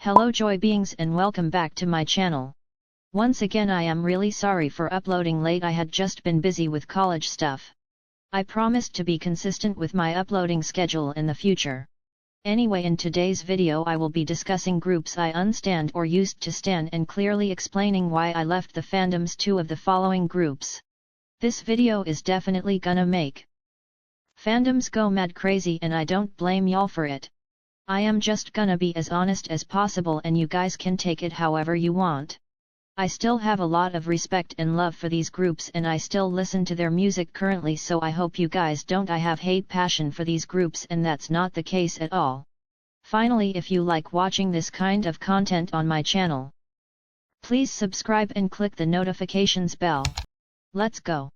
Hello joy beings and welcome back to my channel. Once again I am really sorry for uploading late. I had just been busy with college stuff. I promised to be consistent with my uploading schedule in the future. Anyway, in today's video I will be discussing groups I unstand or used to stan and clearly explaining why I left the fandoms two of the following groups. This video is definitely gonna make fandoms go mad crazy and I don't blame y'all for it. I am just gonna be as honest as possible and you guys can take it however you want. I still have a lot of respect and love for these groups and I still listen to their music currently, so I hope you guys don't. I have hate passion for these groups and that's not the case at all. Finally, if you like watching this kind of content on my channel, please subscribe and click the notifications bell. Let's go.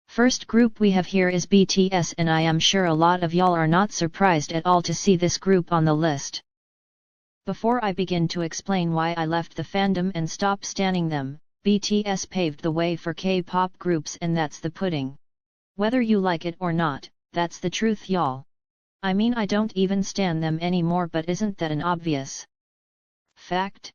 First group we have here is BTS, and I am sure a lot of y'all are not surprised at all to see this group on the list. Before I begin to explain why I left the fandom and stopped standing them, BTS paved the way for K-pop groups and that's the pudding. Whether you like it or not, that's the truth y'all. I mean, I don't even stan them anymore, but isn't that an obvious fact?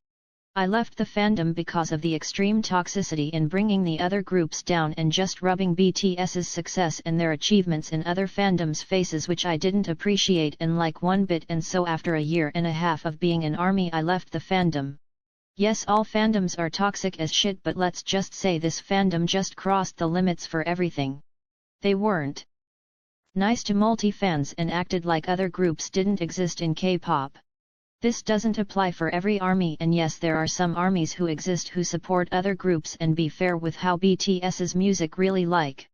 I left the fandom because of the extreme toxicity in bringing the other groups down and just rubbing BTS's success and their achievements in other fandoms' faces, which I didn't appreciate and like one bit, and so after a year and a half of being an ARMY I left the fandom. Yes, all fandoms are toxic as shit, but let's just say this fandom just crossed the limits for everything. They weren't nice to multi-fans and acted like other groups didn't exist in K-pop. This doesn't apply for every ARMY, and yes, there are some ARMYs who exist who support other groups and be fair with how BTS's music really like.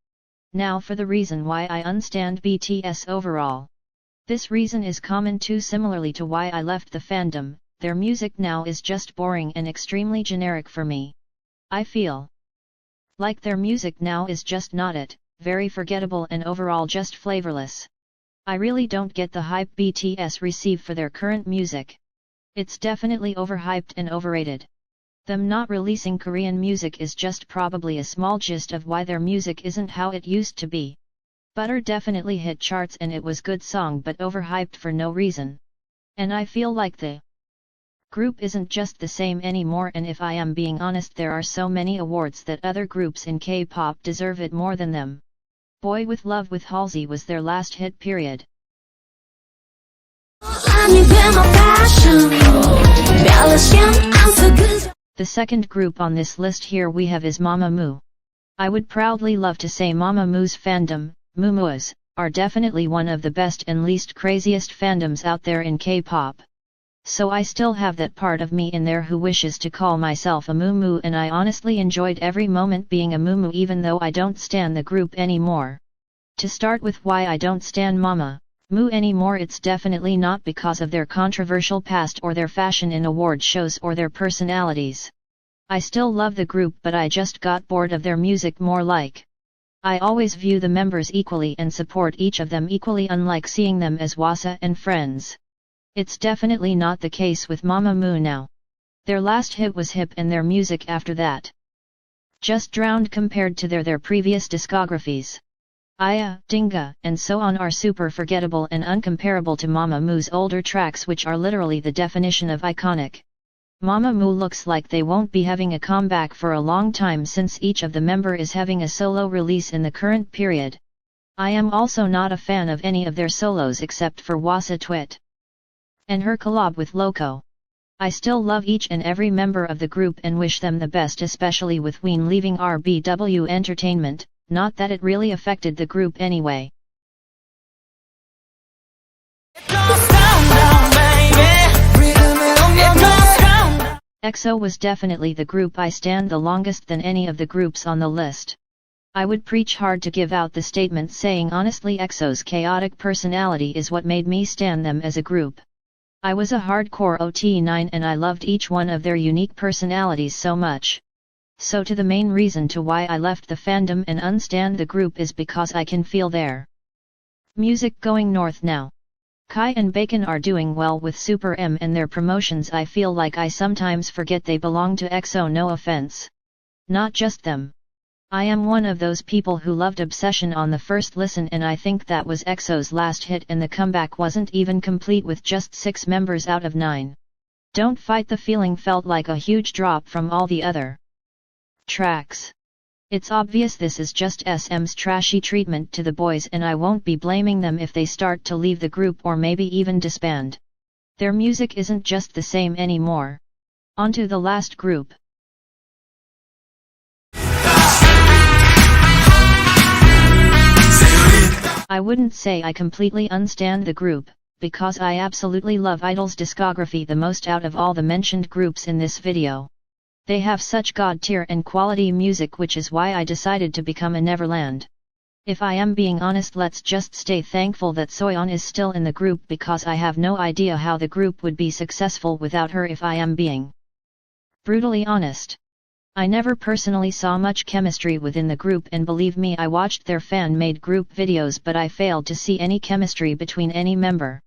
Now for the reason why I unstand BTS overall. This reason is common too. Similarly to why I left the fandom, their music now is just boring and extremely generic for me. I feel like their music now is just not it, very forgettable and overall just flavorless. I really don't get the hype BTS receive for their current music. It's definitely overhyped and overrated. Them not releasing Korean music is just probably a small gist of why their music isn't how it used to be. Butter definitely hit charts and it was good song, but overhyped for no reason. And I feel like the group isn't just the same anymore, and if I am being honest, there are so many awards that other groups in K-pop deserve it more than them. Boy with Love with Halsey was their last hit, period. The second group on this list here we have is mamamoo. I would proudly love to say mamamoo's fandom, mamamoos, are definitely one of the best and least craziest fandoms out there in K-pop. So I still have that part of me in there who wishes to call myself a mumu, and I honestly enjoyed every moment being a mumu even though I don't stan the group anymore. To start with why I don't stan mamamoo anymore, it's definitely not because of their controversial past or their fashion in award shows or their personalities. I still love the group, but I just got bored of their music more like. I always view the members equally and support each of them equally, unlike seeing them as wasa and friends. It's definitely not the case with mamamoo now. Their last hit was Hip and their music after that just drowned compared to their previous discographies. Aya, Dinga, and so on are super forgettable and uncomparable to mamamoo's older tracks, which are literally the definition of iconic. Mamamoo looks like they won't be having a comeback for a long time since each of the member is having a solo release in the current period. I am also not a fan of any of their solos except for Wasa Twit and her collab with Loco. I still love each and every member of the group and wish them the best, especially with Ween leaving RBW Entertainment, not that it really affected the group anyway. EXO was definitely the group I stan the longest than any of the groups on the list. I would preach hard to give out the statement saying honestly EXO's chaotic personality is what made me stan them as a group. I was a hardcore OT9 and I loved each one of their unique personalities so much. So to the main reason to why I left the fandom and unstand the group is because I can feel their music going north now. Kai and Bacon are doing well with Super M and their promotions. I feel like I sometimes forget they belong to EXO, no offense. Not just them. I am one of those people who loved Obsession on the first listen, and I think that was EXO's last hit, and the comeback wasn't even complete with just 6 members out of 9. Don't Fight the Feeling felt like a huge drop from all the other tracks. It's obvious this is just SM's trashy treatment to the boys, and I won't be blaming them if they start to leave the group or maybe even disband. Their music isn't just the same anymore. On to the last group. I wouldn't say I completely unstand the group, because I absolutely love Idol's discography the most out of all the mentioned groups in this video. They have such god-tier and quality music, which is why I decided to become a Neverland. If I am being honest, let's just stay thankful that Soyeon is still in the group, because I have no idea how the group would be successful without her, if I am being brutally honest. I never personally saw much chemistry within the group, and believe me, I watched their fan-made group videos, but I failed to see any chemistry between any member.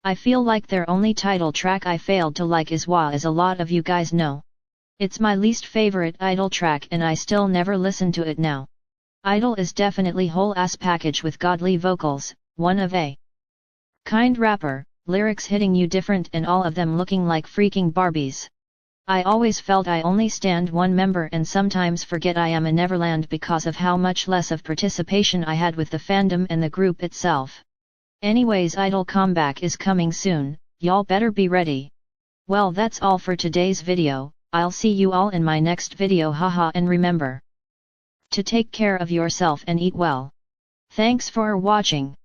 I feel like their only title track I failed to like is Wa, as a lot of you guys know. It's my least favorite Idol track, and I still never listen to it now. Idol is definitely whole ass package with godly vocals, one of a kind rapper, lyrics hitting you different, and all of them looking like freaking Barbies. I always felt I only stand one member, and sometimes forget I am a Neverland because of how much less of participation I had with the fandom and the group itself. Anyways, Idol comeback is coming soon, y'all better be ready. Well, that's all for today's video. I'll see you all in my next video, haha, and remember to take care of yourself and eat well. Thanks for watching.